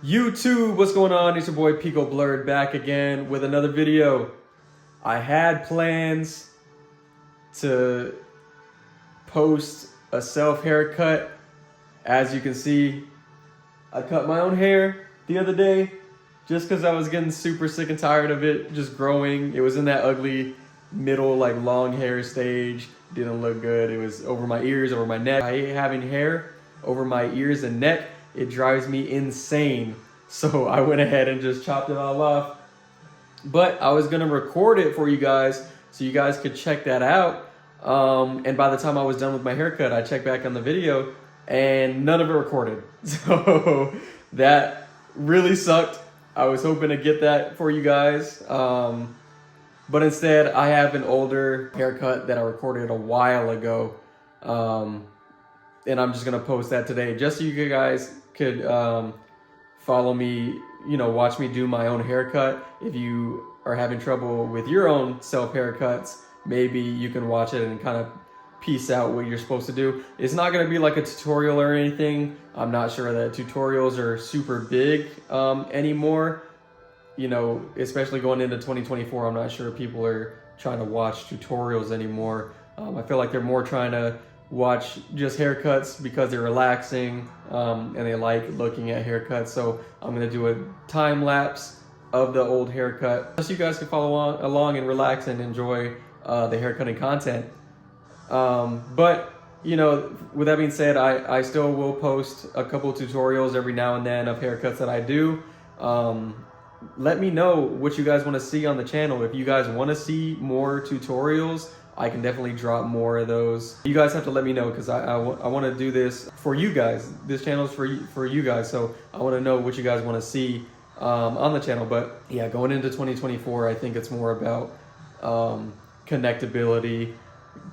YouTube, what's going on? It's your boy Pico.Blurred back again with another video. I had plans to post a self haircut. As you can see, I cut my own hair the other day just because I was getting super sick and tired of it just growing. It was in that ugly middle, like long hair stage. Didn't look good. It was over my ears, over my neck. I hate having hair over my ears and neck. It drives me insane. So I went ahead and just chopped it all off. But I was gonna record it for you guys so you guys could check that out. And by the time I was done with my haircut, I checked back on the video and none of it recorded. So that really sucked. I was hoping to get that for you guys. But instead I have an older haircut that I recorded a while ago. And I'm just gonna post that today just so you guys could follow me, watch me do my own haircut. If you are having trouble with your own self haircuts, maybe you can watch it and kind of piece out what you're supposed to do. It's not gonna be like a tutorial or anything. I'm not sure that tutorials are super big anymore. Especially going into 2024, I'm not sure people are trying to watch tutorials anymore. I feel like they're more trying to watch just haircuts because they're relaxing and they like looking at haircuts. So I'm gonna do a time lapse of the old haircut just so you guys can follow along and relax and enjoy the haircutting content. But with that being said, I still will post a couple tutorials every now and then of haircuts that I do. Let me know what you guys want to see on the channel. If you guys want to see more tutorials, I can definitely drop more of those. You guys have to let me know because I want to do this for you guys. This channel is for you guys, so I want to know what you guys want to see on the channel. But yeah, going into 2024, I think it's more about connectability,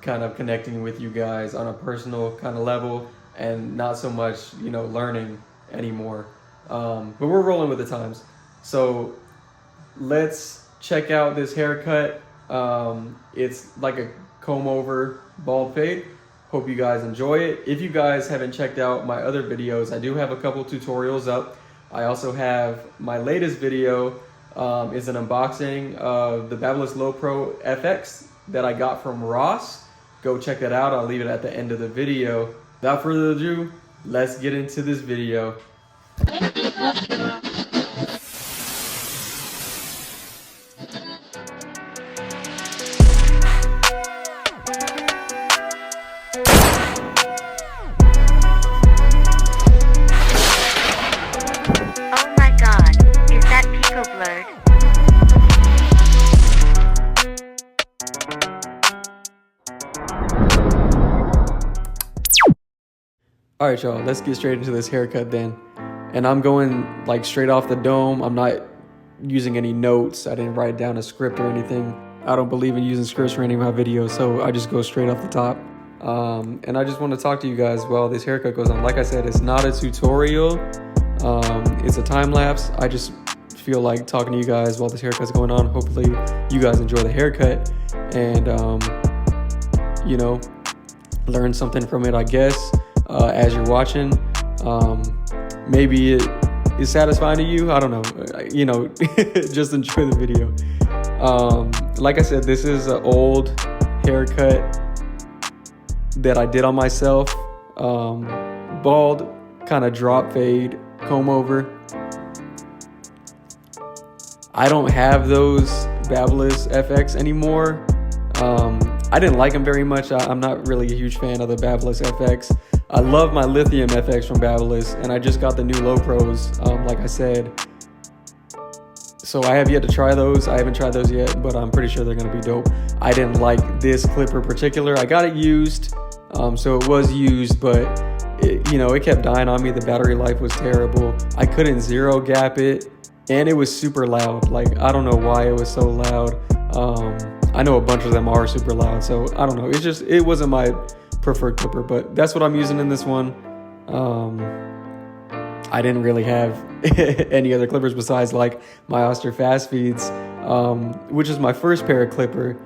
kind of connecting with you guys on a personal kind of level, and not so much learning anymore. But we're rolling with the times. So let's check out this haircut. It's like a comb over bald fade. Hope you guys enjoy it. If you guys haven't checked out my other videos, I do have a couple tutorials up. I also have my latest video is an unboxing of the Babyliss Low Pro FX that I got from Ross. Go check that out. I'll leave it at the end of the video. Without further ado, let's get into this video. All right, y'all, let's get straight into this haircut then. And I'm going like straight off the dome. I'm not using any notes. I didn't write down a script or anything. I don't believe in using scripts for any of my videos, so I just go straight off the top. And I just want to talk to you guys while this haircut goes on. Like I said, it's not a tutorial. It's a time lapse. I just feel like talking to you guys while this haircut's going on. Hopefully you guys enjoy the haircut and, learn something from it, I guess. As you're watching, maybe it is satisfying to you. I don't know, just enjoy the video. Like I said, this is an old haircut that I did on myself. Bald, kind of drop fade, comb over. I don't have those Babyliss FX anymore. I didn't like them very much. I'm not really a huge fan of the Babyliss FX. I love my Lithium FX from Babyliss, and I just got the new Low Pros, like I said. So I have yet to try those. I haven't tried those yet, but I'm pretty sure they're gonna be dope. I didn't like this clipper particular. I got it used, so it was used, but it kept dying on me. The battery life was terrible. I couldn't zero gap it, and it was super loud. Like, I don't know why it was so loud. I know a bunch of them are super loud, so I don't know. It wasn't my preferred clipper, but that's what I'm using in this one. I didn't really have any other clippers besides like my Oster Fast Feeds, which is my first pair of clipper.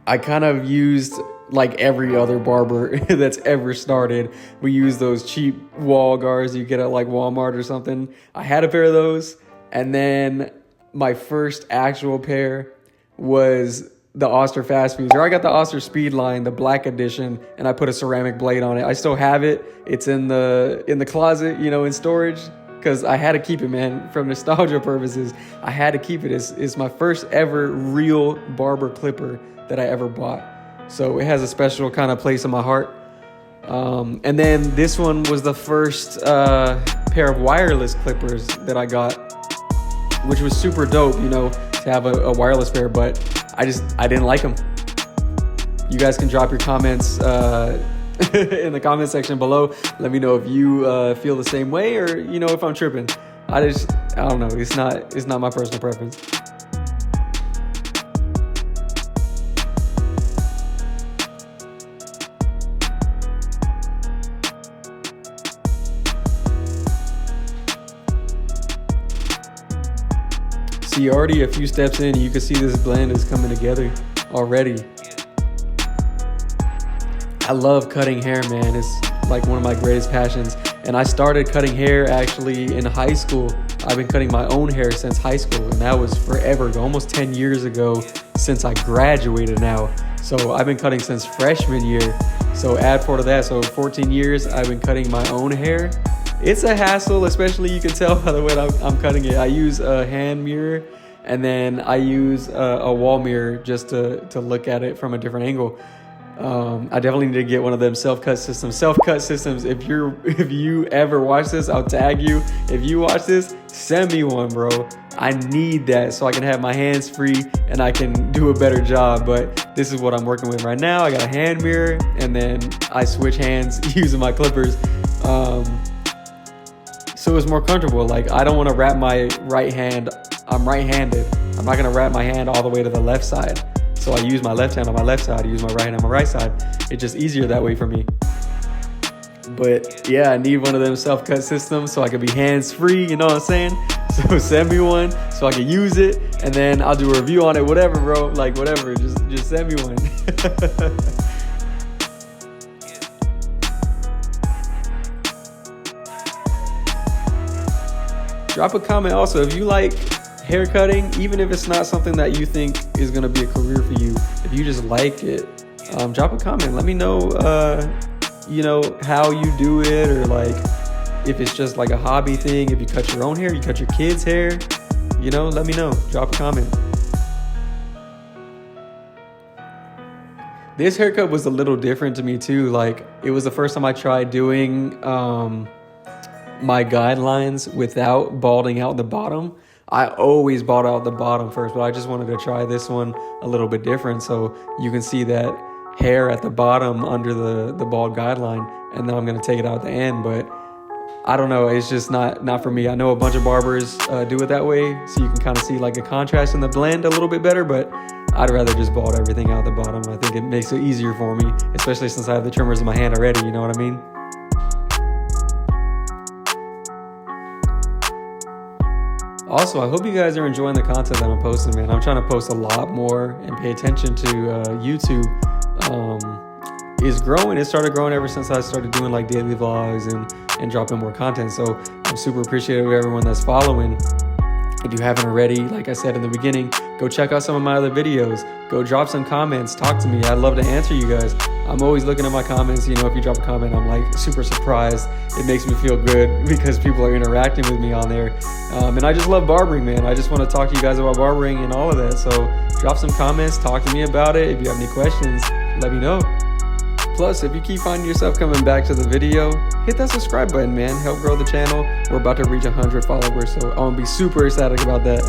I kind of used like every other barber that's ever started. We use those cheap wall guards you get at like Walmart or something. I had a pair of those, and then my first actual pair was the Oster Fast Fuse, or I got the Oster Speedline, the black edition, and I put a ceramic blade on it. I still have it. It's in the closet, you know, in storage, because I had to keep it, man, from nostalgia purposes. I had to keep it. It's my first ever real barber clipper that I ever bought. So it has a special kind of place in my heart. And then this one was the first pair of wireless clippers that I got, which was super dope, you know, to have a wireless pair, but I didn't like them. You guys can drop your comments in the comment section below. Let me know if you feel the same way, or, you know, if I'm tripping. I don't know. It's not my personal preference. See, already a few steps in, you can see this blend is coming together already. I love cutting hair, man. It's like one of my greatest passions. And I started cutting hair actually in high school. I've been cutting my own hair since high school, and that was forever ago, almost 10 years ago since I graduated now. So I've been cutting since freshman year. So add 4 to that, so 14 years I've been cutting my own hair. It's a hassle, especially you can tell by the way I'm cutting it. I use a hand mirror, and then I use a wall mirror just to look at it from a different angle. I definitely need to get one of them self-cut systems. If you ever watch this, I'll tag you. If you watch this, send me one, bro. I need that so I can have my hands free and I can do a better job. But this is what I'm working with right now. I got a hand mirror, and then I switch hands using my clippers. So it's more comfortable. Like, I don't want to wrap my right hand. I'm right-handed. I'm not going to wrap my hand all the way to the left side. So I use my left hand on my left side. I use my right hand on my right side. It's just easier that way for me. But yeah, I need one of them self-cut systems so I can be hands-free, you know what I'm saying? So send me one so I can use it, and then I'll do a review on it, whatever, bro. Like, whatever, just send me one. Drop a comment also if you like hair cutting, even if it's not something that you think is going to be a career for you. If you just like it, drop a comment. Let me know, you know, how you do it, or like if it's just like a hobby thing. If you cut your own hair, you cut your kids' hair, you know, let me know. Drop a comment. This haircut was a little different to me too. Like, it was the first time I tried doing my guidelines without balding out the bottom. I always bald out the bottom first, but I just wanted to try this one a little bit different, so you can see that hair at the bottom under the bald guideline, and then I'm going to take it out at the end. But I don't know, it's just not for me. I know a bunch of barbers do it that way, so you can kind of see like a contrast in the blend a little bit better, but I'd rather just bald everything out the bottom. I think it makes it easier for me, especially since I have the trimmers in my hand already, you know what I mean? Also, I hope you guys are enjoying the content that I'm posting, man. I'm trying to post a lot more and pay attention to YouTube. Is growing. It started growing ever since I started doing like daily vlogs and dropping more content. So I'm super appreciative of everyone that's following. If you haven't already, like I said in the beginning, go check out some of my other videos. Go drop some comments. Talk to me. I'd love to answer you guys. I'm always looking at my comments. You know, if you drop a comment, I'm like super surprised. It makes me feel good because people are interacting with me on there. And I just love barbering, man. I just want to talk to you guys about barbering and all of that. So drop some comments. Talk to me about it. If you have any questions, let me know. Plus, if you keep finding yourself coming back to the video, hit that subscribe button, man. Help grow the channel. We're about to reach 100 followers, so I'm gonna be super ecstatic about that.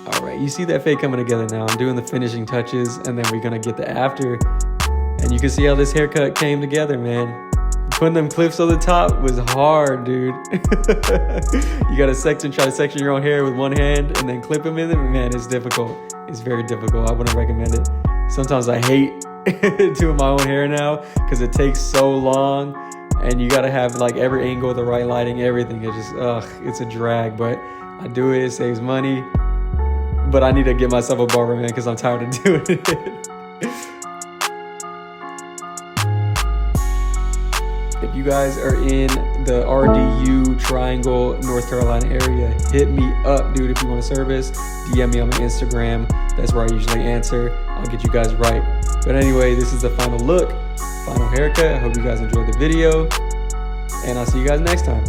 All right, you see that fade coming together now. I'm doing the finishing touches, and then we're gonna get the after. And you can see how this haircut came together, man. Putting them clips on the top was hard, dude. You gotta try to section your own hair with one hand and then clip them in it. Man, it's difficult. It's very difficult. I wouldn't recommend it. Sometimes I hate doing my own hair now because it takes so long, and you gotta have like every angle, the right lighting, everything. It just it's a drag, but I do it. It saves money, but I need to get myself a barber, man, because I'm tired of doing it. If you guys are in the RDU Triangle, North Carolina area, hit me up, dude. If you want a service, DM me on my Instagram. That's where I usually answer. I'll get you guys right. But anyway, this is the final look, final haircut. I hope you guys enjoyed the video, and I'll see you guys next time.